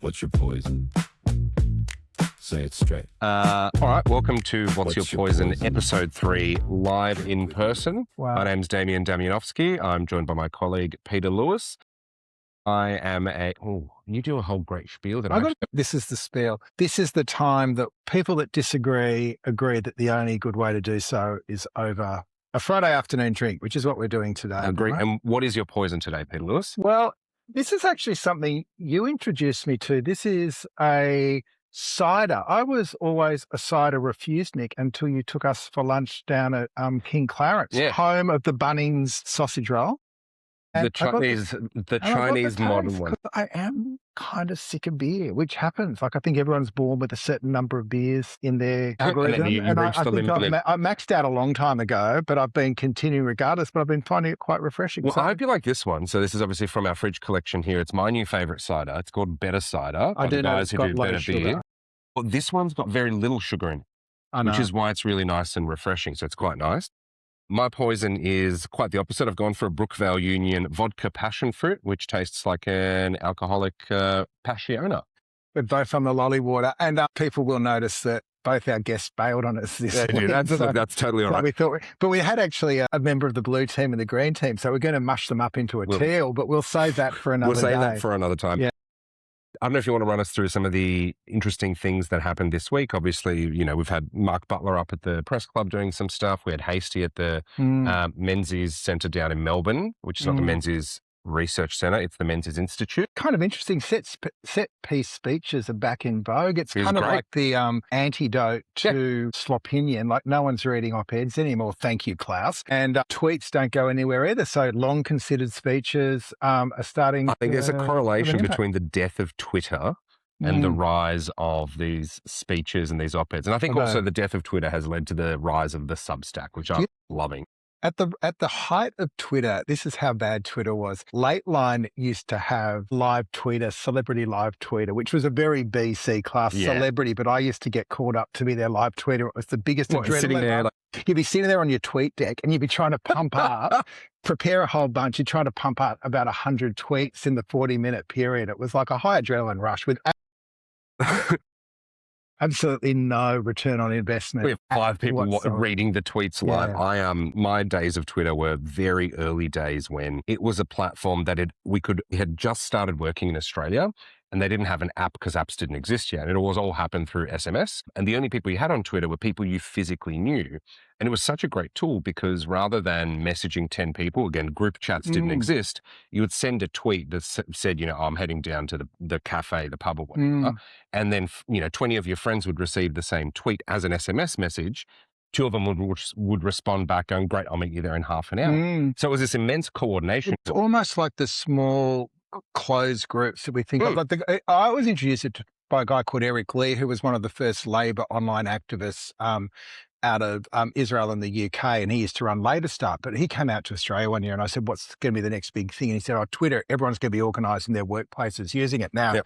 What's your poison? Say it straight. All right, welcome to What's Your Poison, Episode 3, live in person. Wow. My name's Damian Damianowski. I'm joined by my colleague, Peter Lewis. I am you do a whole great spiel that This is the spiel. This is the time that people that disagree agree that the only good way to do so is over a Friday afternoon drink, which is what we're doing today. I agree. Right? And what is your poison today, Peter Lewis? Well, this is actually something you introduced me to. This is a cider. I was always a cider refusenik until you took us for lunch down at King Clarence, home of the Bunnings sausage roll. And The Chinese modern one. I am kind of sick of beer, which happens. Like I think everyone's born with a certain number of beers in their algorithm. And I think I maxed out a long time ago, but I've been continuing regardless, but I've been finding it quite refreshing. Well, I hope you like this one. So this is obviously from our fridge collection here. It's my new favorite cider. It's called Better Cider. I do know guys it's who got do low better sugar. beer. Well, this one's got very little sugar in it, which is why it's really nice and refreshing. So it's quite nice. My poison is quite the opposite. I've gone for a Brookvale Union vodka passion fruit, which tastes like an alcoholic passiona. We're both on the lolly water, and people will notice that both our guests bailed on us this week. That's totally all right. But we had actually a member of the blue team and the green team, so we're going to mush them up into a teal, but we'll save that for another day. We'll save that for another time. Yeah. I don't know if you want to run us through some of the interesting things that happened this week. Obviously, we've had Mark Butler up at the press club doing some stuff. We had Hasty at the Menzies Centre down in Melbourne, which is not the Menzies Research Centre, it's the Menzies Institute. Kind of interesting set piece speeches are back in vogue. It's kind of like the antidote to slopinion. Like no one's reading op-eds anymore. Thank you, Klaus. And tweets don't go anywhere either. So long considered speeches are starting. I think there's a correlation between the death of Twitter and the rise of these speeches and these op-eds. And I think also the death of Twitter has led to the rise of the Substack, which I'm loving. At the height of Twitter, this is how bad Twitter was. Lateline used to have live tweeter, celebrity live tweeter, which was a very BC class celebrity, but I used to get called up to be their live tweeter. It was the biggest adrenaline. Sitting there, you'd be sitting there on your tweet deck and you'd be trying to pump up, prepare a whole bunch. You're trying to pump up about 100 tweets in the 40-minute period. It was like a high adrenaline rush with absolutely no return on investment. We have 5 people reading the tweets live. My days of Twitter were very early days when it was a platform that we had just started working in Australia, and they didn't have an app because apps didn't exist yet. And it was all happened through SMS. And the only people you had on Twitter were people you physically knew. And it was such a great tool because rather than messaging 10 people, again, group chats didn't exist, you would send a tweet that said, I'm heading down to the cafe, the pub or whatever. And then, 20 of your friends would receive the same tweet as an SMS message. 2 of them would respond back going, great, I'll meet you there in half an hour. So it was this immense coordination. It's almost like the small closed groups that we think of. Like I was introduced by a guy called Eric Lee, who was one of the first Labor online activists out of Israel and the UK, and he used to run Later Start, but he came out to Australia one year and I said, what's going to be the next big thing? And he said, Twitter, everyone's going to be organising their workplaces using it. Now,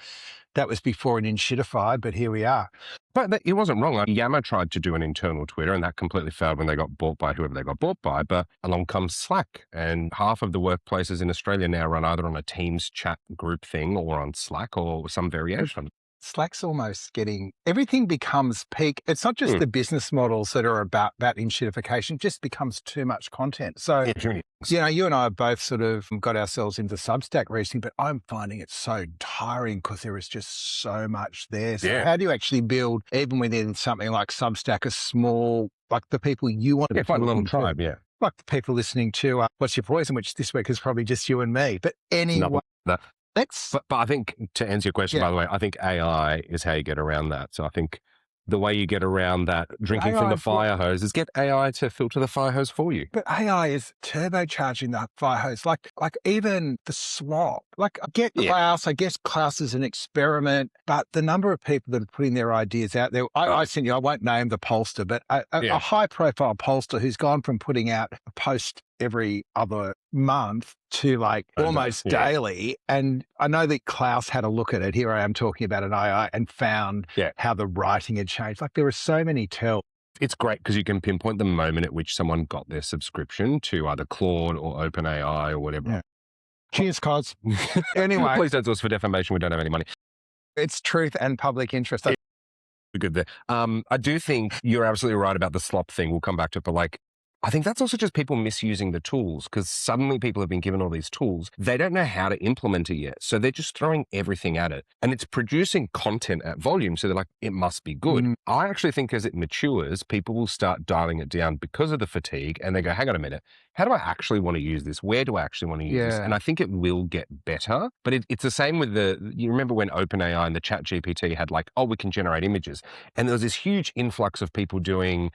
that was before it shitified, but here we are. But it wasn't wrong. Yammer tried to do an internal Twitter and that completely failed when they got bought by whoever they got bought by. But along comes Slack, and half of the workplaces in Australia now run either on a Teams chat group thing or on Slack or some variation. Slack's almost everything becomes peak. It's not just the business models that are about that enshittification, it just becomes too much content. So, you and I have both sort of got ourselves into Substack recently, but I'm finding it so tiring because there is just so much there. So how do you actually build, even within something like Substack, a small, like the people you want to find a little tribe, like the people listening to What's Your Poison, which this week is probably just you and me. But anyway. But I think, to answer your question, by the way, I think AI is how you get around that. So I think the way you get around that drinking from the fire hose is get AI to filter the fire hose for you. But AI is turbocharging the fire hose. Like even the swap. Like I get Klaus, I guess Klaus is an experiment, but the number of people that are putting their ideas out there, I sent you, I won't name the pollster, but a high profile pollster who's gone from putting out a post every other month to almost daily. And I know that Klaus had a look at it. Here I am talking about an AI and found how the writing had changed. Like there are so many tells. It's great because you can pinpoint the moment at which someone got their subscription to either Claude or OpenAI or whatever. Cheers, Cos. Anyway. Please don't sue us for defamation. We don't have any money. It's truth and public interest. Good there. I do think you're absolutely right about the slop thing. We'll come back to it, but like, I think that's also just people misusing the tools because suddenly people have been given all these tools. They don't know how to implement it yet. So they're just throwing everything at it and it's producing content at volume. So they're like, it must be good. I actually think as it matures, people will start dialing it down because of the fatigue and they go, hang on a minute. How do I actually want to use this? Where do I actually want to use this? And I think it will get better, but it's the same with you remember when OpenAI and the chat GPT had like, oh, we can generate images. And there was this huge influx of people doing,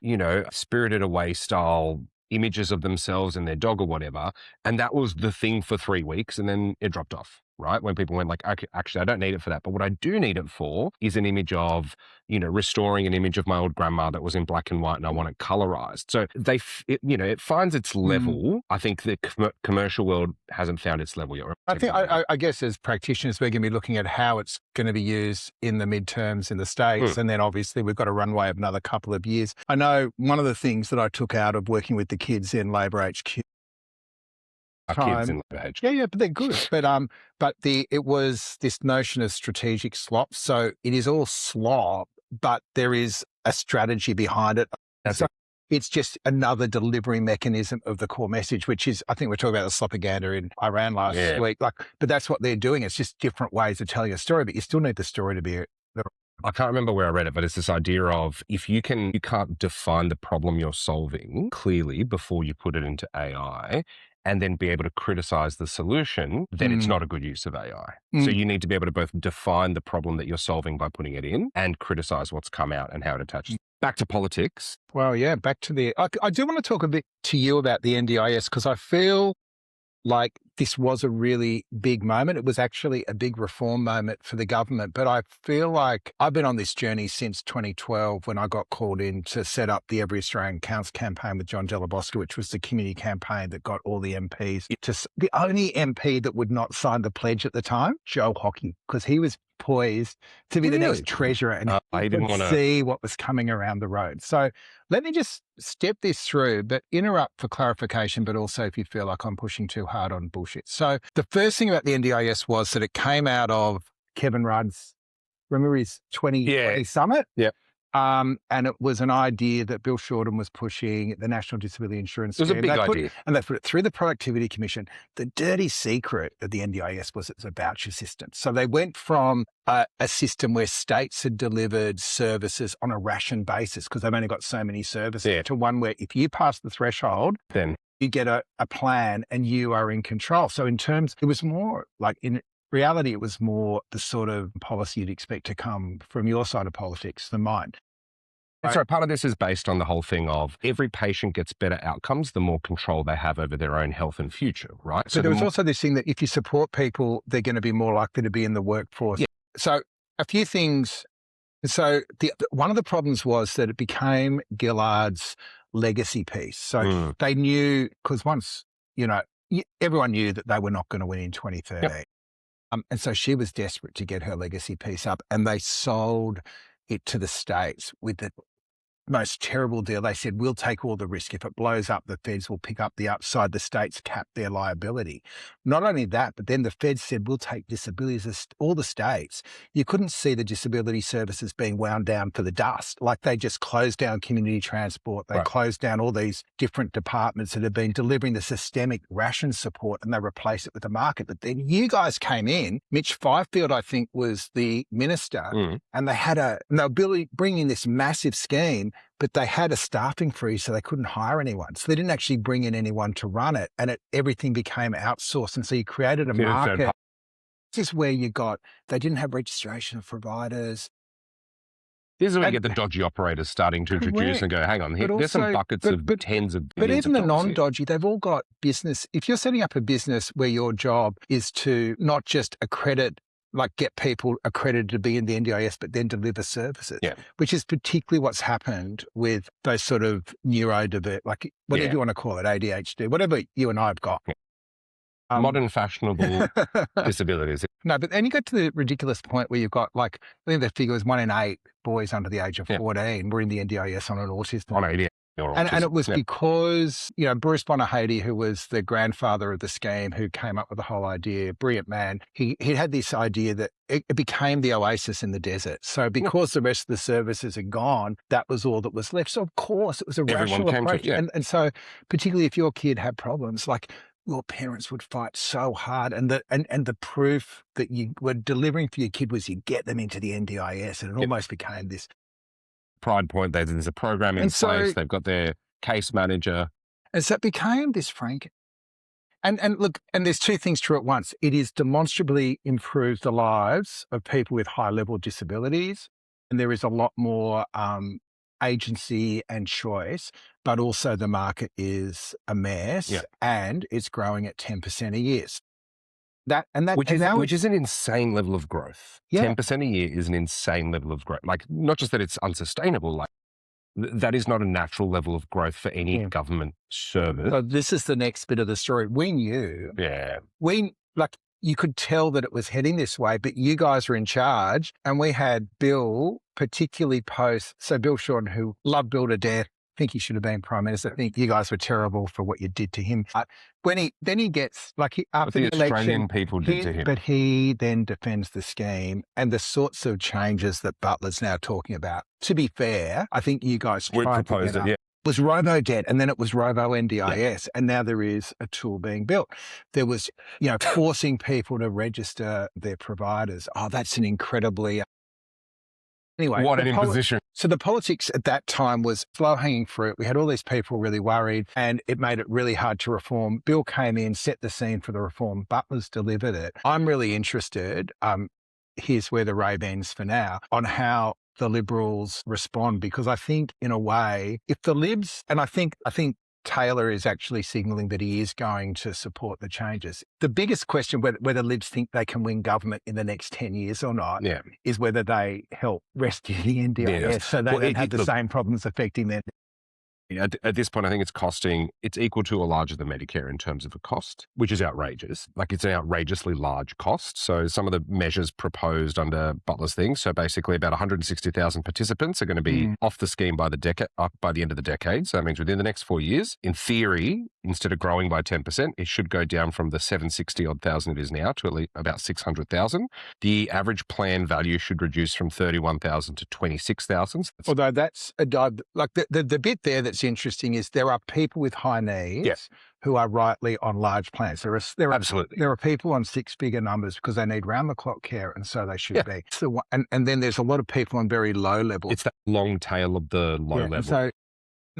Spirited Away style images of themselves and their dog or whatever. And that was the thing for 3 weeks. And then it dropped off, right? When people went like, okay, actually, I don't need it for that. But what I do need it for is an image of, restoring an image of my old grandma that was in black and white and I want it colorized. So it finds its level. I think the commercial world hasn't found its level yet. I guess as practitioners, we're going to be looking at how it's going to be used in the midterms in the States. And then obviously we've got a runway of another couple of years. I know one of the things that I took out of working with the kids in Labour HQ. Kids in Labour HQ. Yeah, but they're good. But it was this notion of strategic slop. So it is all slop, but there is a strategy behind it. It's just another delivery mechanism of the core message, which is, I think we're talking about the propaganda in Iran last week. But that's what they're doing. It's just different ways of telling a story, but you still need the story to be. I can't remember where I read it, but it's this idea of if you can't define the problem you're solving clearly before you put it into AI and then be able to criticize the solution, then it's not a good use of AI. So you need to be able to both define the problem that you're solving by putting it in and criticize what's come out and how it attaches. Back to politics. Well, yeah, back to I do want to talk a bit to you about the NDIS because I feel like this was a really big moment. It was actually a big reform moment for the government. But I feel like I've been on this journey since 2012 when I got called in to set up the Every Australian Counts campaign with John Delabosca, which was the community campaign that got all the MPs. The only MP that would not sign the pledge at the time, Joe Hockey, because he was poised to be the next treasurer and he didn't want to see what was coming around the road. So let me just step this through, but interrupt for clarification, but also if you feel like I'm pushing too hard on bullshit. So the first thing about the NDIS was that it came out of Kevin Rudd's, remember his 2020 summit? Yeah. And it was an idea that Bill Shorten was pushing, the National Disability Insurance Scheme. It was a big idea. And they put it through the Productivity Commission. The dirty secret of the NDIS was it's a voucher system. So they went from a system where states had delivered services on a ration basis because they've only got so many services to one where if you pass the threshold, then you get a plan and you are in control. So in terms, it was more like in reality, it was more the sort of policy you'd expect to come from your side of politics than mine. Right. So part of this is based on the whole thing of every patient gets better outcomes, the more control they have over their own health and future, right? So there was also this thing that if you support people, they're going to be more likely to be in the workforce. Yeah. So a few things. So one of the problems was that it became Gillard's legacy piece. So they knew, because once, everyone knew that they were not going to win in 2013. Yep. And so she was desperate to get her legacy piece up and they sold it to the states with the most terrible deal. They said, we'll take all the risk. If it blows up, the feds will pick up the upside. The states cap their liability. Not only that, but then the feds said, we'll take disabilities. All the states, you couldn't see the disability services being wound down for the dust. Like they just closed down community transport. They closed down all these different departments that have been delivering the systemic ration support and they replaced it with the market. But then you guys came in, Mitch Fifield, I think, was the minister, and they were bringing this massive scheme, but they had a staffing freeze, so they couldn't hire anyone. So they didn't actually bring in anyone to run it, and everything became outsourced. And so you created a market. This is where they didn't have registration of providers. This is where you get the dodgy operators starting to introduce and go, hang on, there's some buckets of tens of billions. But even the non-dodgy, they've all got business. If you're setting up a business where your job is to not just get people accredited to be in the NDIS, but then deliver services, which is particularly what's happened with those sort of neurodiverse, like whatever you want to call it, ADHD, whatever you and I have got. Modern fashionable disabilities. No, but then you get to the ridiculous point where you've got I think the figure was 1 in 8 boys under the age of 14 were in the NDIS on an autism. On ADHD. And it was because, Bruce Bonahady, who was the grandfather of the scheme, who came up with the whole idea, brilliant man, he had this idea that it became the oasis in the desert. So because the rest of the services are gone, that was all that was left. So of course it was a rational approach. And so particularly if your kid had problems, like your parents would fight so hard. And the proof that you were delivering for your kid was you get them into the NDIS. And it almost became this pride point. There's a program in place. They've got their case manager. And so it became this, Frank. And look, and there's two things true at once. It is demonstrably improved the lives of people with high-level disabilities, and there is a lot more agency and choice, but also the market is a mess and it's growing at 10% a year. Which is an insane level of growth. 10% a year is an insane level of growth. Like, not just that it's unsustainable, like that is not a natural level of growth for any government service. So this is the next bit of the story. We knew. You could tell that it was heading this way, but you guys were in charge, and we had Bill, particularly Bill Shorten, who loved Bill to death. I think he should have been Prime Minister. I think you guys were terrible for what you did to him. Then he gets, after the Australian people did to him. But he then defends the scheme and the sorts of changes that Butler's now talking about. To be fair, I think you guys proposed it, was robo-debt, and then it was robo-NDIS, and now there is a tool being built. There was, forcing people to register their providers. Oh, that's an incredibly... Anyway, what an imposition. So the politics at that time was low-hanging fruit. We had all these people really worried, and it made it really hard to reform. Bill came in, set the scene for the reform. Butler's delivered it. I'm really interested, here's where the rave ends for now, on how the Liberals respond, because I think in a way, if the Libs, and I think Taylor is actually signalling that he is going to support the changes. The biggest question, whether Libs think they can win government in the next 10 years or not, is whether they help rescue the NDIS so they don't have the same problems affecting them. At this point, I think it's equal to or larger than Medicare in terms of a cost, which is outrageous. Like, it's an outrageously large cost. So some of the measures proposed under Butler's thing, so basically about 160,000 participants are going to be off the scheme by the end of the decade. So that means within the next 4 years, in theory, instead of growing by 10%, it should go down from the 760-odd thousand it is now to at least about 600,000. The average plan value should reduce from 31,000 to 26,000. Although that's the bit there that's interesting is there are people with high needs who are rightly on large plans. There are people on six-figure numbers because they need round-the-clock care, and so they should be. So, and then there's a lot of people on very low levels. It's that long tail of the low level.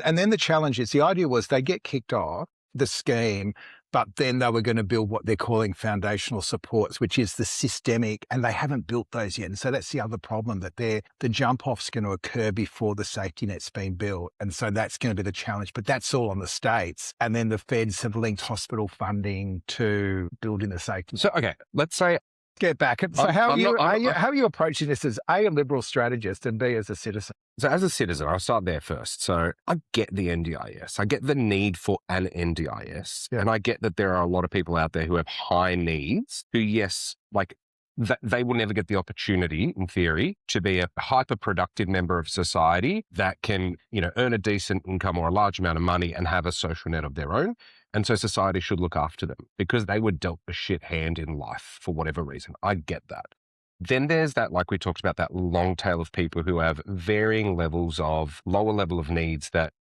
And then the challenge is, the idea was they get kicked off the scheme, but then they were going to build what they're calling foundational supports, which is the systemic, and they haven't built those yet. And so that's the other problem, that the jump off's going to occur before the safety net's been built. And so that's going to be the challenge, but that's all on the states. And then the feds have linked hospital funding to building the safety net. So, okay, let's say, get back. So how are you approaching this as A, a Liberal strategist, and B, as a citizen? So as a citizen, I'll start there first. So I get the NDIS. I get the need for an NDIS. And I get that there are a lot of people out there who have high needs who, they will never get the opportunity, in theory, to be a hyper-productive member of society that can, earn a decent income or a large amount of money and have a social net of their own. And so society should look after them because they were dealt a shit hand in life for whatever reason. I get that. Then there's that, like we talked about, that long tail of people who have varying levels of lower level of needs that,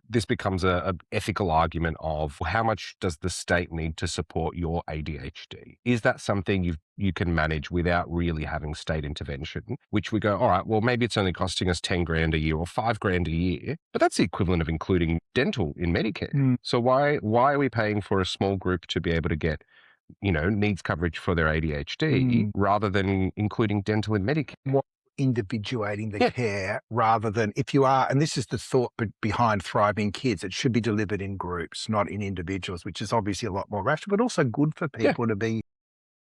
this becomes a ethical argument of how much does the state need to support your ADHD? Is that something you can manage without really having state intervention? Which we go, all right, well, maybe it's only costing us 10 grand a year or 5 grand a year, but that's the equivalent of including dental in Medicare. So why are we paying for a small group to be able to get needs coverage for their ADHD rather than including dental in Medicare? More individuating the care rather than, if you are, and this is the thought behind Thriving Kids, it should be delivered in groups, not in individuals, which is obviously a lot more rational, but also good for people to be.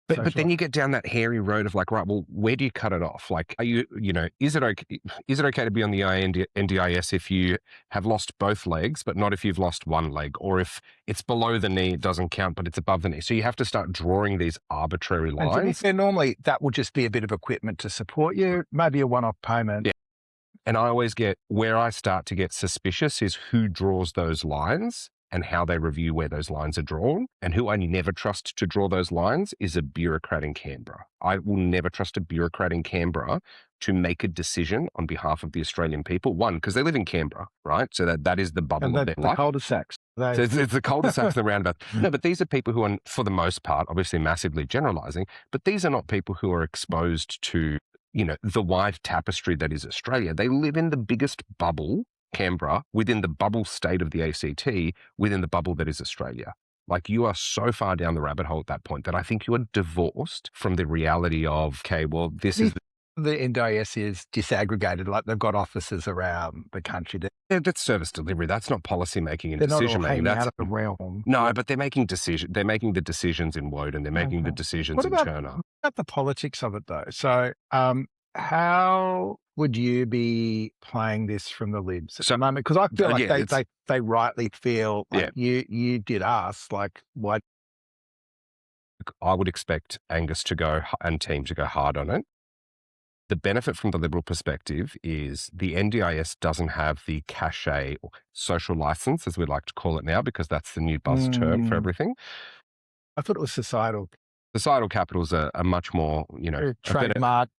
But then you get down that hairy road of like, right, well, where do you cut it off? Like, are you, is it okay to be on the NDIS if you have lost both legs, but not if you've lost one leg? Or if it's below the knee, it doesn't count, but it's above the knee. So you have to start drawing these arbitrary lines. And normally that will just be a bit of equipment to support you, maybe a one-off payment. And I always get, where I start to get suspicious is who draws those lines and how they review where those lines are drawn. And who I never trust to draw those lines is a bureaucrat in Canberra. I will never trust a bureaucrat in Canberra to make a decision on behalf of the Australian people. One, because they live in Canberra, right? So that is the bubble of their life. Cul-de-sacs. So it's the cul-de-sacs and the roundabouts. No, but these are people who are, for the most part, obviously massively generalizing, but these are not people who are exposed to, the wide tapestry that is Australia. They live in the biggest bubble, Canberra, within the bubble state of the ACT, within the bubble that is Australia. Like, you are so far down the rabbit hole at that point that I think you are divorced from the reality of, okay, well, this is... The NDIS is disaggregated, like they've got offices around the country. That's service delivery. That's not policy making and decision making. That's out of the realm. No, but they're making decisions. They're making the decisions in Woden. They're making the decisions in Turner. What about the politics of it, though? So, how would you be playing this from the Libs at the moment? Because I feel like they rightly feel like you did us. Like, why? I would expect Angus to go and team to go hard on it. The benefit from the Liberal perspective is the NDIS doesn't have the cachet or social license, as we like to call it now, because that's the new buzz term for everything. I thought it was societal. Societal capitals are much more, trademark.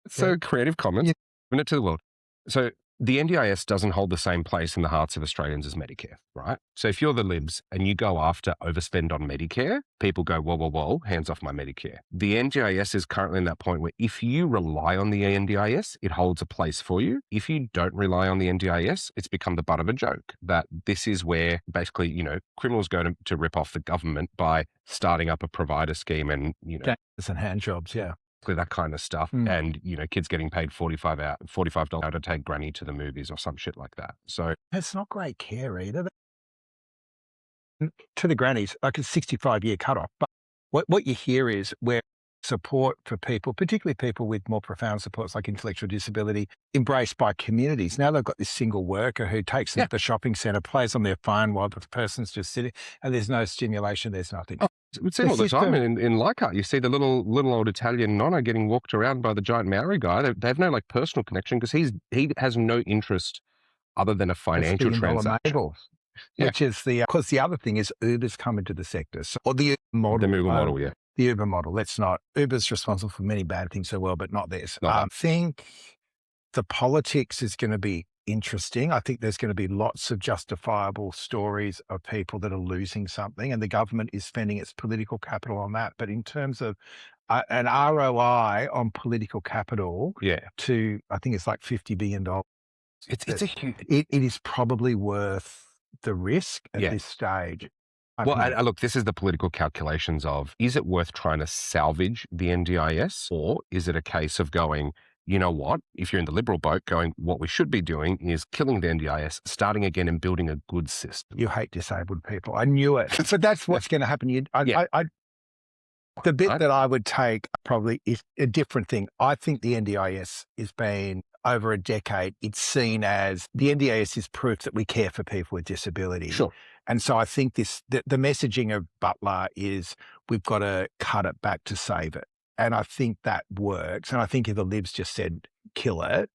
So Creative Commons, giving it to the world. So the NDIS doesn't hold the same place in the hearts of Australians as Medicare, right? So if you're the Libs and you go after overspend on Medicare, people go, whoa, hands off my Medicare. The NDIS is currently in that point where if you rely on the NDIS, it holds a place for you. If you don't rely on the NDIS, it's become the butt of a joke that this is where basically, criminals go to rip off the government by starting up a provider scheme and, Gangs and hand jobs, that kind of stuff. And, kids getting paid $45 to take granny to the movies or some shit like that. So it's not great care either. To the grannies, like a 65-year cutoff. But what you hear is where support for people, particularly people with more profound supports like intellectual disability, embraced by communities. Now they've got this single worker who takes them to the shopping centre, plays on their phone while the person's just sitting, and there's no stimulation, there's nothing. We see all the time in Leichhardt. You see the little old Italian nonna getting walked around by the giant Maori guy. They have no personal connection because he has no interest other than a financial transaction. Which is because the other thing is Uber's come into the sector. So, or the Uber model. The Uber model, The Uber model. Let's not. Uber's responsible for many bad things as well, but not this. I think the politics is going to be interesting. I think there's going to be lots of justifiable stories of people that are losing something, and the government is spending its political capital on that. But in terms of an ROI on political capital, to I think it's like $50 billion. It's a huge. It is probably worth the risk at this stage. Look, this is the political calculations of, is it worth trying to salvage the NDIS, or is it a case of going, you know what, if you're in the Liberal boat, going, what we should be doing is killing the NDIS, starting again and building a good system. You hate disabled people. I knew it. But that's what's going to happen. The bit that I would take probably is a different thing. I think the NDIS has been, over a decade, it's seen as the NDIS is proof that we care for people with disability. Sure. And so I think the messaging of Butler is we've got to cut it back to save it. And I think that works. And I think if the Libs just said, kill it,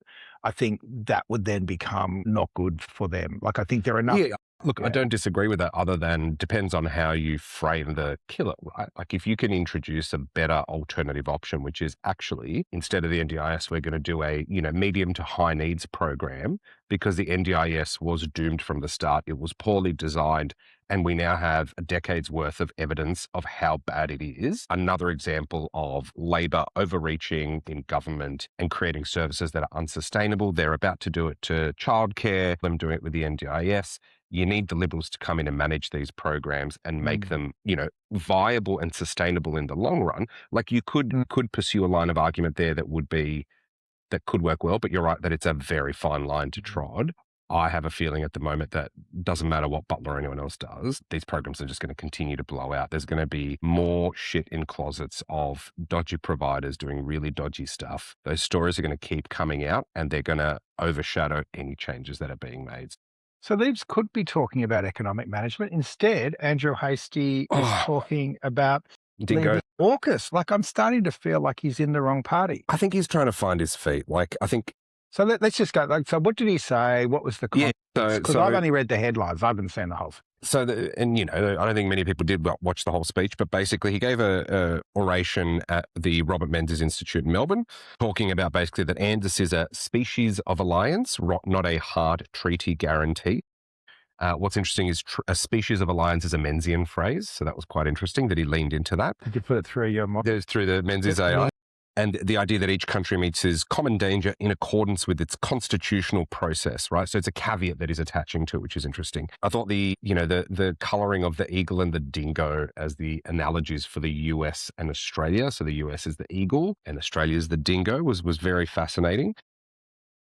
I think that would then become not good for them. Like, I think there are enough. Look, I don't disagree with that, other than depends on how you frame the kill it, right? Like, if you can introduce a better alternative option, which is actually, instead of the NDIS, we're going to do a, medium to high needs program, because the NDIS was doomed from the start. It was poorly designed, and we now have a decade's worth of evidence of how bad it is. Another example of Labor overreaching in government and creating services that are unsustainable. They're about to do it to childcare, them doing it with the NDIS. You need the Liberals to come in and manage these programs and make them, viable and sustainable in the long run. Like, you could pursue a line of argument there that could work well, but you're right that it's a very fine line to trod. I have a feeling at the moment that doesn't matter what Butler or anyone else does, these programs are just going to continue to blow out. There's going to be more shit in closets of dodgy providers doing really dodgy stuff. Those stories are going to keep coming out, and they're going to overshadow any changes that are being made. So Libs could be talking about economic management. Instead, Andrew Hastie is talking about AUKUS. Like, I'm starting to feel like he's in the wrong party. I think he's trying to find his feet. Like, I think So let's just go. Like, so what did he say? What was the context? Because I've only read the headlines. I haven't seen the whole thing. So, I don't think many people did watch the whole speech, but basically he gave a oration at the Robert Menzies Institute in Melbourne, talking about basically that ANZUS is a species of alliance, not a hard treaty guarantee. What's interesting is a species of alliance is a Menzian phrase, so that was quite interesting that he leaned into that. Did you put it through your model? Through the Menzies AI. And the idea that each country meets his common danger in accordance with its constitutional process, right? So it's a caveat that he's attaching to it, which is interesting. I thought the colouring of the eagle and the dingo as the analogies for the US and Australia. So the US is the eagle and Australia is the dingo was very fascinating.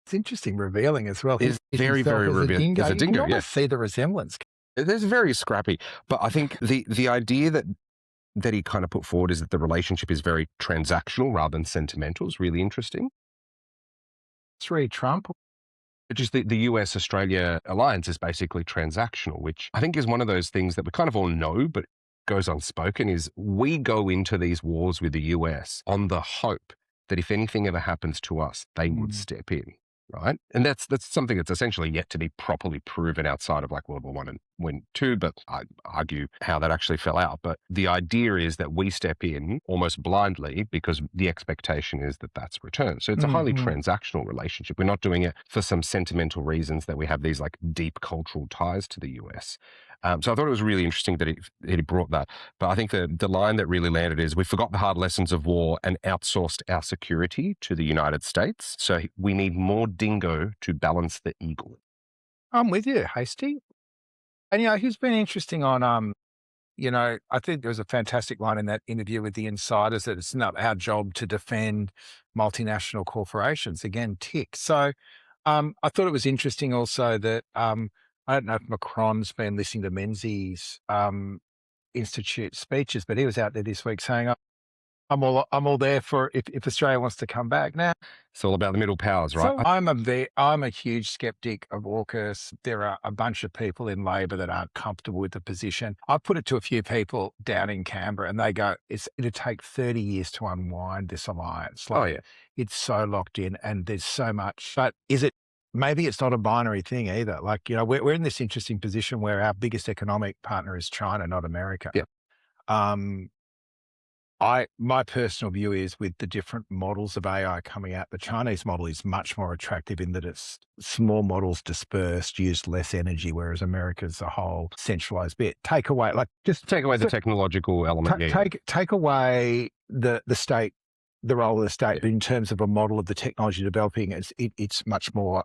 It's interesting, revealing as well. It's very, very revealing. It's a dingo, you can almost see the resemblance. There's very scrappy. But I think the idea that he kind of put forward is that the relationship is very transactional rather than sentimental is really interesting. It's really Trump. Just the US-Australia alliance is basically transactional, which I think is one of those things that we kind of all know, but goes unspoken, is we go into these wars with the US on the hope that if anything ever happens to us, they would step in. Right. And that's something that's essentially yet to be properly proven outside of like World War I and World War II, but I argue how that actually fell out. But the idea is that we step in almost blindly because the expectation is that that's returned. So it's a highly transactional relationship. We're not doing it for some sentimental reasons that we have these like deep cultural ties to the US. So I thought it was really interesting that he brought that. But I think the line that really landed is we forgot the hard lessons of war and outsourced our security to the United States. So we need more dingo to balance the eagle. I'm with you, Hasty. And, he's been interesting on, I think there was a fantastic line in that interview with the insiders that it's not our job to defend multinational corporations. Again, tick. So I thought it was interesting also that I don't know if Macron's been listening to Menzies Institute speeches, but he was out there this week saying, I'm all there for if Australia wants to come back. Now, it's all about the middle powers, right? So I'm a huge skeptic of AUKUS. There are a bunch of people in Labor that aren't comfortable with the position. I've put it to a few people down in Canberra, and they go, it'll take 30 years to unwind this alliance. It's so locked in, and there's so much. But maybe it's not a binary thing either. Like, we're in this interesting position where our biggest economic partner is China, not America. Yeah. My personal view is with the different models of AI coming out, the Chinese model is much more attractive in that it's small models dispersed, used less energy, whereas America's a whole centralized bit. Take away the technological element. Take away the state, the role of the state in terms of a model of the technology developing. It's much more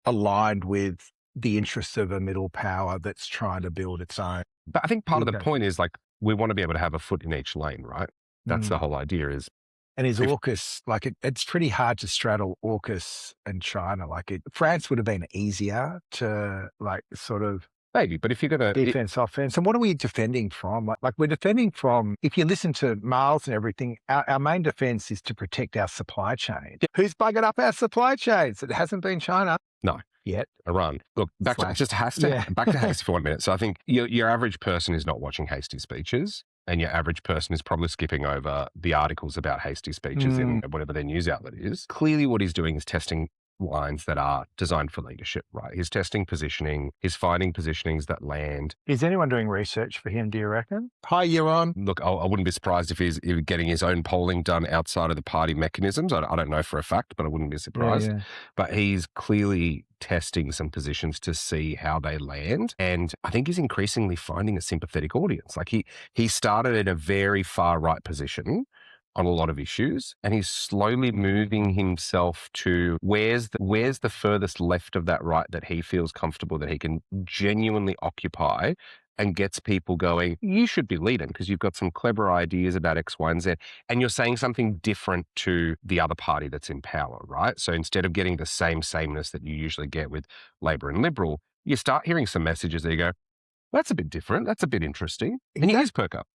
aligned with the interests of a middle power that's trying to build its own. But I think part of the point is like, we want to be able to have a foot in each lane, right? That's the whole idea is. And is AUKUS, it's pretty hard to straddle AUKUS and China. France would have been easier to sort of. Maybe, but if you're going to. Defense, offense. And what are we defending from? Like we're defending from, if you listen to Miles and everything, our main defense is to protect our supply chain. Yeah. Who's buggered up our supply chains? It hasn't been China. No. Yet. Iran. Look, back to Hasty for 1 minute. So I think your average person is not watching Hasty speeches, and your average person is probably skipping over the articles about Hasty speeches in whatever their news outlet is. Clearly what he's doing is testing lines that are designed for leadership, right? He's testing positioning, he's finding positionings that land. Is anyone doing research for him, do you reckon? Hi, you're on. Look, I wouldn't be surprised if he's getting his own polling done outside of the party mechanisms. I don't know for a fact, but I wouldn't be surprised. Yeah. But he's clearly testing some positions to see how they land. And I think he's increasingly finding a sympathetic audience. Like he started in a very far right position on a lot of issues, and he's slowly moving himself to where's the furthest left of that right that he feels comfortable that he can genuinely occupy, and gets people going, you should be leading because you've got some clever ideas about X, Y, and Z, and you're saying something different to the other party that's in power, right? So instead of getting the sameness that you usually get with Labor and Liberal, you start hearing some messages that you go, that's a bit different, that's a bit interesting, and you just perk up.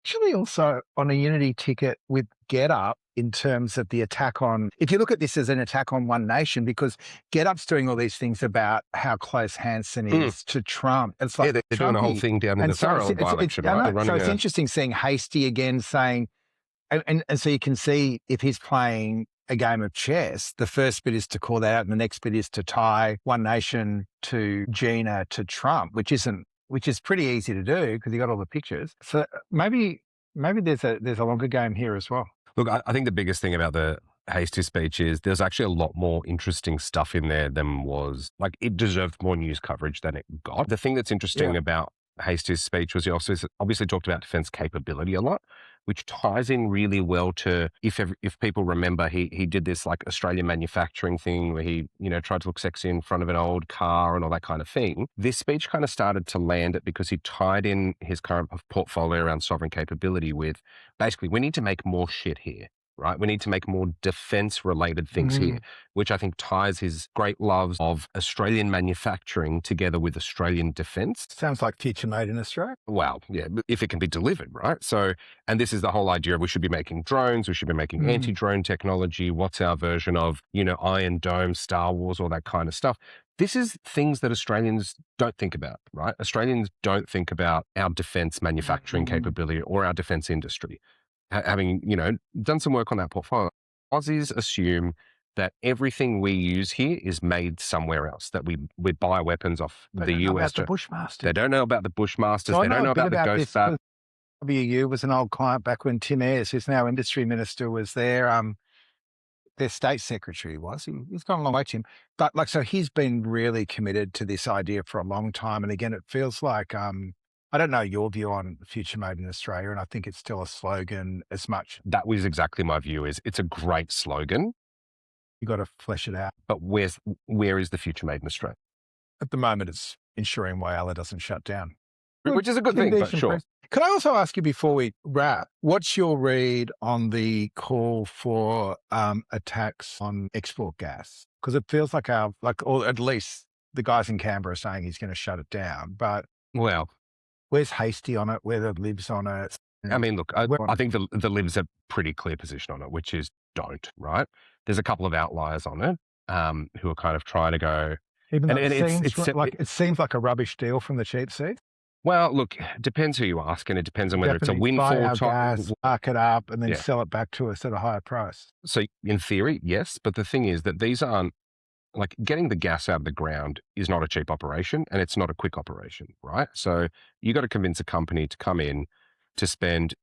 Actually also on a unity ticket with GetUp in terms of the attack on, if you look at this as an attack on One Nation, because GetUp's doing all these things about how close Hanson is to Trump. It's like they're doing a whole thing down in the Farrell by-election, right? So it's interesting seeing Hasty again saying, and so you can see if he's playing a game of chess, the first bit is to call that out and the next bit is to tie one nation to Gina to Trump, which is pretty easy to do because you got all the pictures. So maybe there's a longer game here as well. Look, I think the biggest thing about the hasty speech is there's actually a lot more interesting stuff in there than was, like, it deserved more news coverage than it got. The thing that's interesting about Hastie's speech was he also obviously talked about defense capability a lot, which ties in really well to, if people remember, he did this like Australian manufacturing thing where he, tried to look sexy in front of an old car and all that kind of thing. This speech kind of started to land it because he tied in his current portfolio around sovereign capability with, basically, we need to make more shit here. Right? We need to make more defense-related things here, which I think ties his great loves of Australian manufacturing together with Australian defense. Sounds like future made in Australia. Well, yeah, if it can be delivered, right? So, and this is the whole idea of we should be making drones, we should be making anti-drone technology. What's our version of, Iron Dome, Star Wars, all that kind of stuff. This is things that Australians don't think about, right? Australians don't think about our defense manufacturing capability or our defense industry. Having, done some work on that portfolio, Aussies assume that everything we use here is made somewhere else, that we buy weapons off the US. The Bushmasters. They don't know about the Bushmasters. So they don't know about the Ghost Bat. WU was an old client back when Tim Ayres, who's now industry minister, was there. Their state secretary he's gone a long way, Tim. But so he's been really committed to this idea for a long time. And again, it feels like, I don't know your view on future made in Australia, and I think it's still a slogan as much. That was exactly my view. It's a great slogan. You got to flesh it out. But where is the future made in Australia? At the moment, it's ensuring Whyalla doesn't shut down, which is a good thing. But sure. Can I also ask you before we wrap, what's your read on the call for attacks on export gas? Because it feels like or at least the guys in Canberra are saying he's going to shut it down. But where's Hastie on it? Where the Libs on it? I mean, look, I think the Libs have pretty clear position on it, which is don't, right? There's a couple of outliers on it who are kind of trying to go. Even though it seems like a rubbish deal from the cheap seat. Well, look, it depends who you ask, and it depends on whether it's a windfall type, mark it up, and then sell it back to us at a higher price. So in theory, yes, but the thing is that these aren't, like, getting the gas out of the ground is not a cheap operation, and it's not a quick operation, right? So you got to convince a company to come in to spend,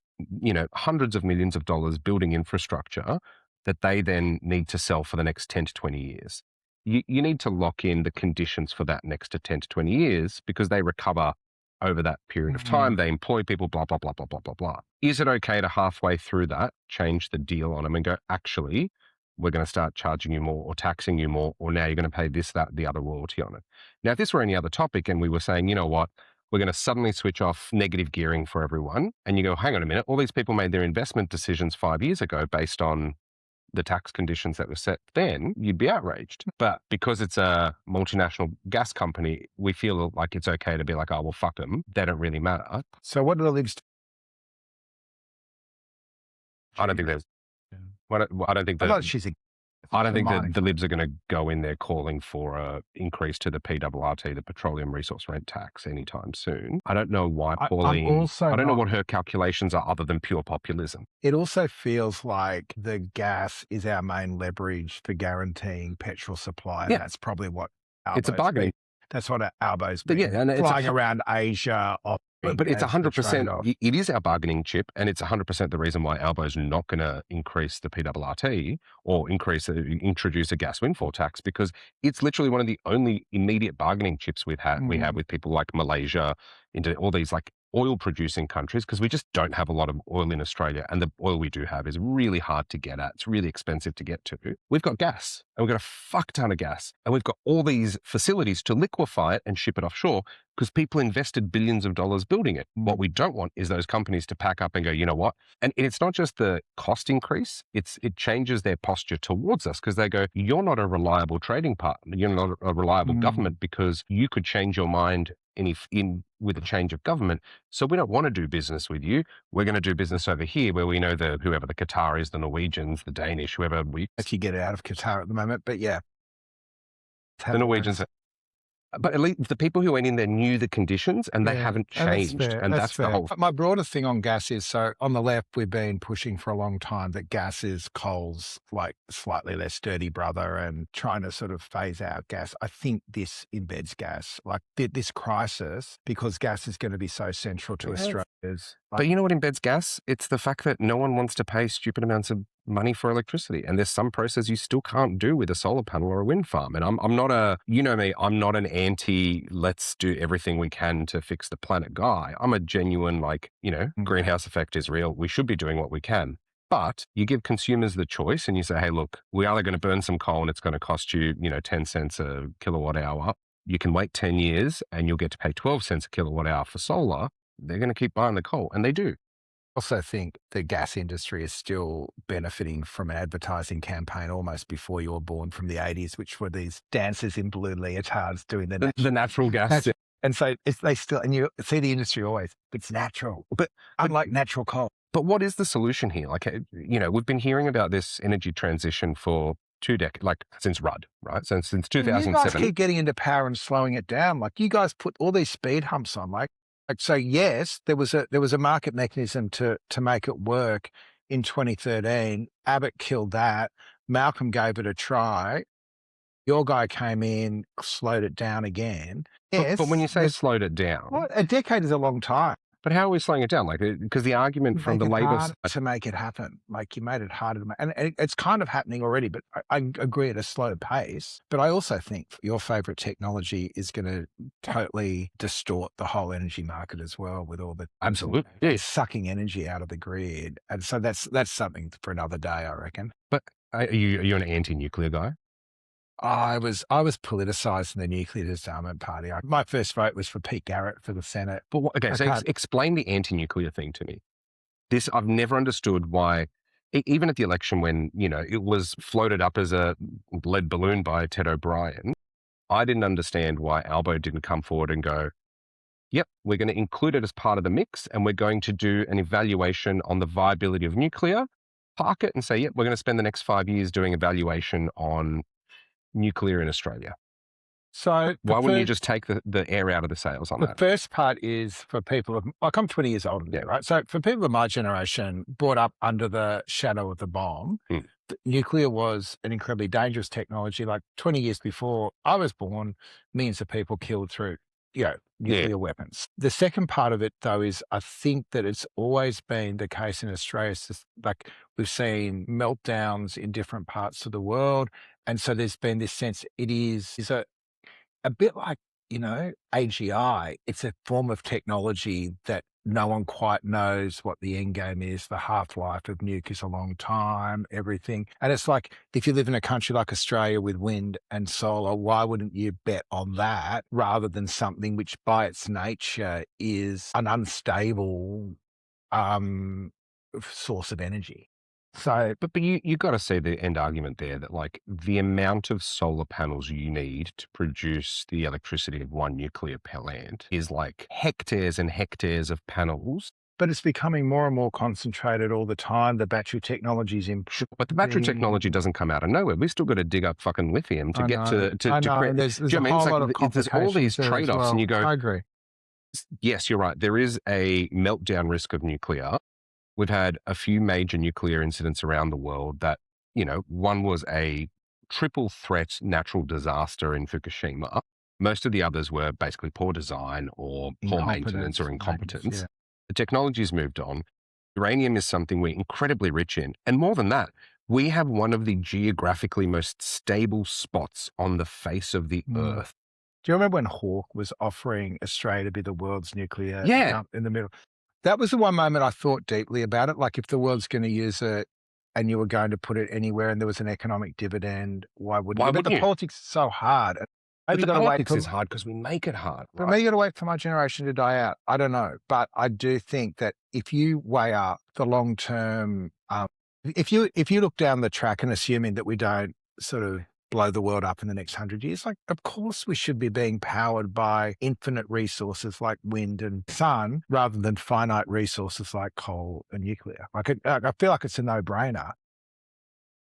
hundreds of millions of dollars building infrastructure that they then need to sell for the next 10 to 20 years. You need to lock in the conditions for that next to 10 to 20 years because they recover over that period of time. They employ people, blah, blah, blah, blah, blah, blah, blah. Is it okay to halfway through that change the deal on them and go, actually, we're going to start charging you more or taxing you more, or now you're going to pay this, that, the other royalty on it. Now, if this were any other topic and we were saying, you know what, we're going to suddenly switch off negative gearing for everyone, and you go, hang on a minute, all these people made their investment decisions 5 years ago based on the tax conditions that were set then, you'd be outraged. But because it's a multinational gas company, we feel like it's okay to be like, oh, well, fuck them. They don't really matter. So what do the Libs do? I don't think there's... I don't think that... I don't think that the Libs are going to go in there calling for an increase to the PRRT, the Petroleum Resource Rent Tax, anytime soon. I don't know why Pauline... I don't know what her calculations are other than pure populism. It also feels like the gas is our main leverage for guaranteeing petrol supply. Yeah. That's probably what it's a bargaining. That's what Albo's been and flying around Asia. But it's 100%, it is our bargaining chip, and it's 100% the reason why Albo's not going to increase the PRRT or introduce a gas windfall tax, because it's literally one of the only immediate bargaining chips we have with people like Malaysia, into all these like oil producing countries, because we just don't have a lot of oil in Australia, and the oil we do have is really hard to get at. It's really expensive to get to. We've got gas, and we've got a fuck ton of gas, and we've got all these facilities to liquefy it and ship it offshore because people invested billions of dollars building it. What we don't want is those companies to pack up and go, you know what? And it's not just the cost increase, it changes their posture towards us, because they go, you're not a reliable trading partner, you're not a reliable government, because you could change your mind with a change of government. So we don't want to do business with you. We're going to do business over here where we know whoever the Qataris, the Norwegians, the Danish, whoever we... If you get it out of Qatar at the moment, but yeah. The Norwegians But at least the people who went in there knew the conditions and they haven't changed. That's fair. And that's the whole. My broader thing on gas is, so on the left, we've been pushing for a long time that gas is coal's like slightly less dirty brother and trying to sort of phase out gas. I think this embeds gas, like this crisis, because gas is going to be so central to Australia's. But you know what embeds gas? It's the fact that no one wants to pay stupid amounts of money for electricity. And there's some process you still can't do with a solar panel or a wind farm. And I'm not you know me, I'm not an anti, let's do everything we can to fix the planet guy. I'm a genuine, greenhouse effect is real. We should be doing what we can. But you give consumers the choice and you say, hey, look, we're either going to burn some coal and it's going to cost you, 10 cents a kilowatt hour. You can wait 10 years and you'll get to pay 12 cents a kilowatt hour for solar. They're going to keep buying the coal, and they do. I also think the gas industry is still benefiting from an advertising campaign almost before you were born from the 80s, which were these dancers in blue leotards doing the natural gas. And so they still, and you see the industry always, it's natural, but unlike natural coal. But what is the solution here? We've been hearing about this energy transition for 2 decades, since Rudd, right? So since 2007. You guys keep getting into power and slowing it down. Like you guys put all these speed humps on, so yes, there was a market mechanism to make it work in 2013. Abbott killed that. Malcolm gave it a try. Your guy came in, slowed it down again. Yes, but when you say slowed it down, well, a decade is a long time. But how are we slowing it down? Because the argument from the Labor side to make it happen, you made it harder to make, and it's kind of happening already. But I agree at a slow pace. But I also think your favorite technology is going to totally distort the whole energy market as well, with all the sucking energy out of the grid. And so that's something for another day, I reckon. But are you an anti-nuclear guy? I was politicized in the nuclear disarmament party. My first vote was for Pete Garrett for the Senate. But explain the anti-nuclear thing to me. This, I've never understood why, even at the election when, it was floated up as a lead balloon by Ted O'Brien, I didn't understand why Albo didn't come forward and go, yep, we're going to include it as part of the mix and we're going to do an evaluation on the viability of nuclear, park it and say, yep, we're going to spend the next 5 years doing evaluation on nuclear in Australia. So why wouldn't you just take the air out of the sails on that? The first part is for people I'm 20 years older than you, right? So for people of my generation, brought up under the shadow of the bomb, nuclear was an incredibly dangerous technology. 20 years before I was born, millions of people killed through, nuclear weapons. The second part of it, though, is I think that it's always been the case in Australia. It's just, we've seen meltdowns in different parts of the world. And so there's been this sense it is a bit like, AGI. It's a form of technology that no one quite knows what the end game is. The half-life of nuke is a long time, everything. And it's like, if you live in a country like Australia with wind and solar, why wouldn't you bet on that rather than something which by its nature is an unstable source of energy? So, but you got to see the end argument there that the amount of solar panels you need to produce the electricity of one nuclear plant is hectares and hectares of panels. But it's becoming more and more concentrated all the time. The battery technology is improving. But the battery technology doesn't come out of nowhere. We've still got to dig up fucking lithium to get to create. There's a whole lot of complications. There's all these trade-offs, and you go, I agree. Yes, you're right. There is a meltdown risk of nuclear. We've had a few major nuclear incidents around the world that, one was a triple threat natural disaster in Fukushima. Most of the others were basically poor design or poor maintenance or incompetence. Yeah. The technology's moved on. Uranium is something we're incredibly rich in. And more than that, we have one of the geographically most stable spots on the face of the Earth. Do you remember when Hawke was offering Australia to be the world's nuclear dump in the middle? That was the one moment I thought deeply about it. If the world's going to use it and you were going to put it anywhere and there was an economic dividend, why wouldn't you? But the politics is so hard. But the politics is hard because we make it hard. But maybe you got to wait for my generation to die out. I don't know. But I do think that if you weigh up the long-term, if you look down the track and assuming that we don't sort of blow the world up in the next 100 years. Of course we should be being powered by infinite resources like wind and sun rather than finite resources like coal and nuclear. I feel like it's a no-brainer.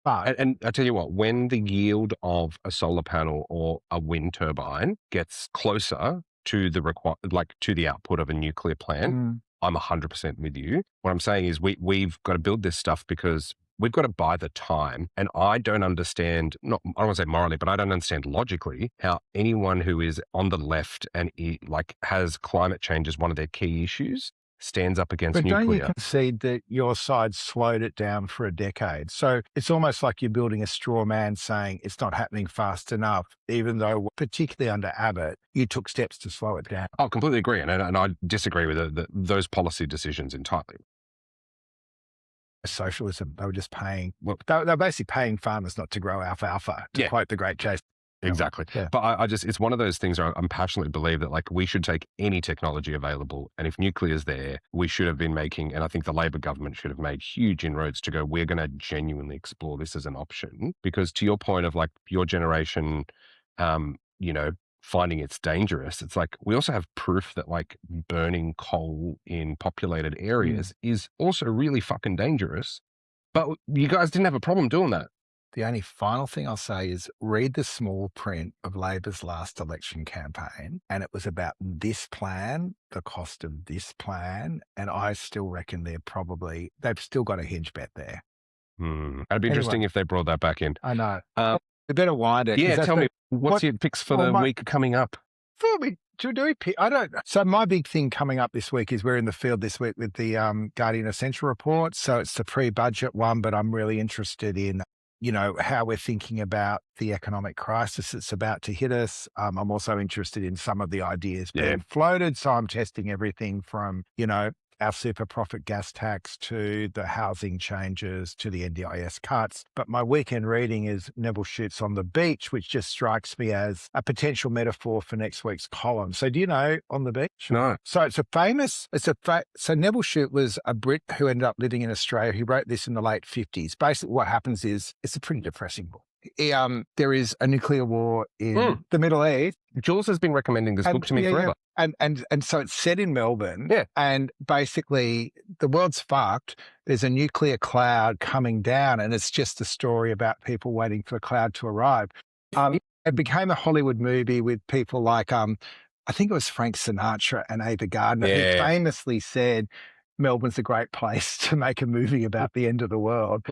And I tell you what, when the yield of a solar panel or a wind turbine gets closer to the output of a nuclear plant, I'm 100% with you. What I'm saying is we've got to build this stuff because we've got to buy the time. And I don't understand, I don't want to say morally, but I don't understand logically how anyone who is on the left and has climate change as one of their key issues stands up against nuclear. But don't you concede that your side slowed it down for a decade? So it's almost like you're building a straw man saying it's not happening fast enough, even though, particularly under Abbott, you took steps to slow it down. I completely agree. And I disagree with those policy decisions entirely. Socialism, they were just paying, they're basically paying farmers not to grow alfalfa, to quote the great Chase. Exactly. Yeah. But it's one of those things where I'm passionately believe that we should take any technology available. And if nuclear is there, we should have been making, and I think the Labor government should have made huge inroads to go, we're going to genuinely explore this as an option. Because to your point of your generation, finding it's dangerous, it's we also have proof that burning coal in populated areas is also really fucking dangerous. But you guys didn't have a problem doing that. The only final thing I'll say is read the small print of Labor's last election campaign, and it was about this plan, the cost of this plan, and I still reckon they've still got a hedge bet there. It'd be interesting if they brought that back in. I know. We better wind it. Yeah, tell me, what's your picks for the week coming up? Should we pick? I don't know. So my big thing coming up this week is we're in the field this week with the Guardian Essential Report. So it's the pre-budget one, but I'm really interested in how we're thinking about the economic crisis that's about to hit us. I'm also interested in some of the ideas being floated. So I'm testing everything from, our super profit gas tax to the housing changes to the NDIS cuts. But my weekend reading is Neville Shute's On the Beach, which just strikes me as a potential metaphor for next week's column. So do you know On the Beach? No. So so Neville Shute was a Brit who ended up living in Australia. He wrote this in the late 50s. Basically what happens is it's a pretty depressing book. There is a nuclear war in the Middle East. Jules has been recommending this book to me forever. And so it's set in Melbourne. Yeah. And basically the world's fucked. There's a nuclear cloud coming down, and it's just a story about people waiting for the cloud to arrive. It became a Hollywood movie with people like, I think it was Frank Sinatra and Ava Gardner, who famously said, Melbourne's a great place to make a movie about the end of the world.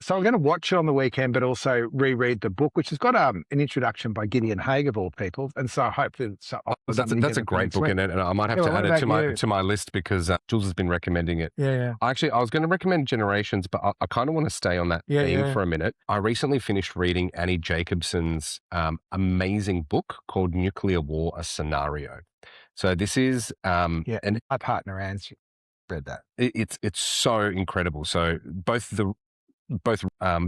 So I'm going to watch it on the weekend, but also reread the book, which has got an introduction by Gideon Haigh of all people. And so hopefully that's a great book, and I might have to add it to my list because Jules has been recommending it. Yeah. Actually, I was going to recommend Generations, but I kind of want to stay on that theme for a minute. I recently finished reading Annie Jacobson's amazing book called Nuclear War: A Scenario. So this is and my partner Anne's read that. It's so incredible. So both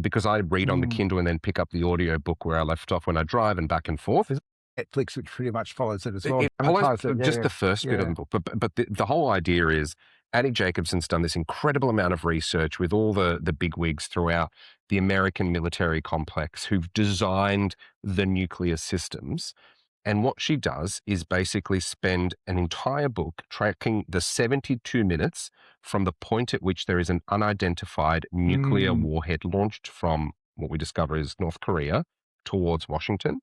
because I read on the Kindle and then pick up the audio book where I left off when I drive and back and forth. Netflix, which pretty much follows it as well. It follows the first bit of the book. But the whole idea is Annie Jacobson's done this incredible amount of research with all the bigwigs throughout the American military complex who've designed the nuclear systems. And what she does is basically spend an entire book tracking the 72 minutes from the point at which there is an unidentified nuclear warhead launched from what we discover is North Korea towards Washington.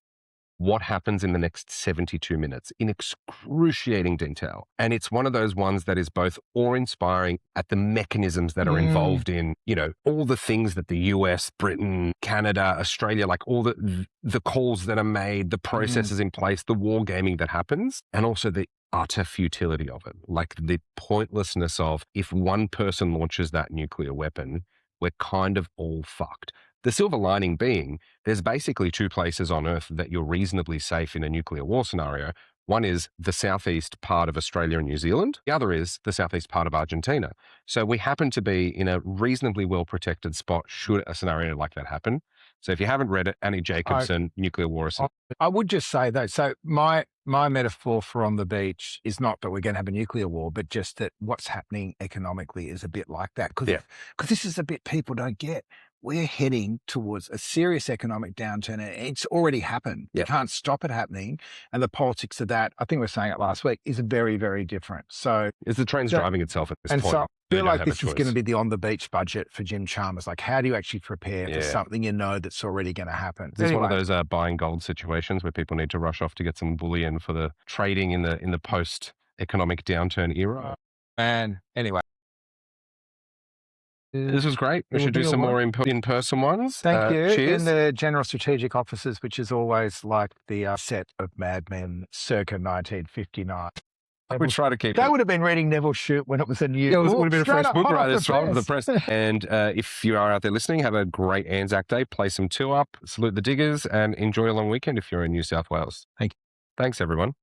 What happens in the next 72 minutes in excruciating detail. And it's one of those ones that is both awe-inspiring at the mechanisms that are involved in, all the things that the US, Britain, Canada, Australia, all the calls that are made, the processes in place, the war gaming that happens, and also the utter futility of it. The pointlessness of if one person launches that nuclear weapon, we're kind of all fucked. The silver lining being, there's basically two places on Earth that you're reasonably safe in a nuclear war scenario. One is the southeast part of Australia and New Zealand. The other is the southeast part of Argentina. So we happen to be in a reasonably well-protected spot should a scenario like that happen. So if you haven't read it, Annie Jacobson, Nuclear War. I would just say though, so my metaphor for On the Beach is not that we're going to have a nuclear war, but just that what's happening economically is a bit like that. Because this is a bit people don't get. We're heading towards a serious economic downturn, and it's already happened. You can't stop it happening. And the politics of that, I think we were saying it last week, is very, very different. So is the train's driving itself at this point. I feel like this is going to be the on the beach budget for Jim Chalmers. Like, how do you actually prepare for something you know that's already going to happen? This is one of those buying gold situations where people need to rush off to get some bullion for the trading in the post-economic downturn era. Man, anyway. This was great. We should do some more in-person ones. Thank you. Cheers. In the General Strategic Offices, which is always like the set of madmen circa 1959. We try to keep They would have been reading Neville Shute when it was a new. It would have been a fresh book, hot right? off That's right, the press. And if you are out there listening, have a great Anzac Day. Play some two up, salute the diggers, and enjoy a long weekend if you're in New South Wales. Thank you. Thanks, everyone.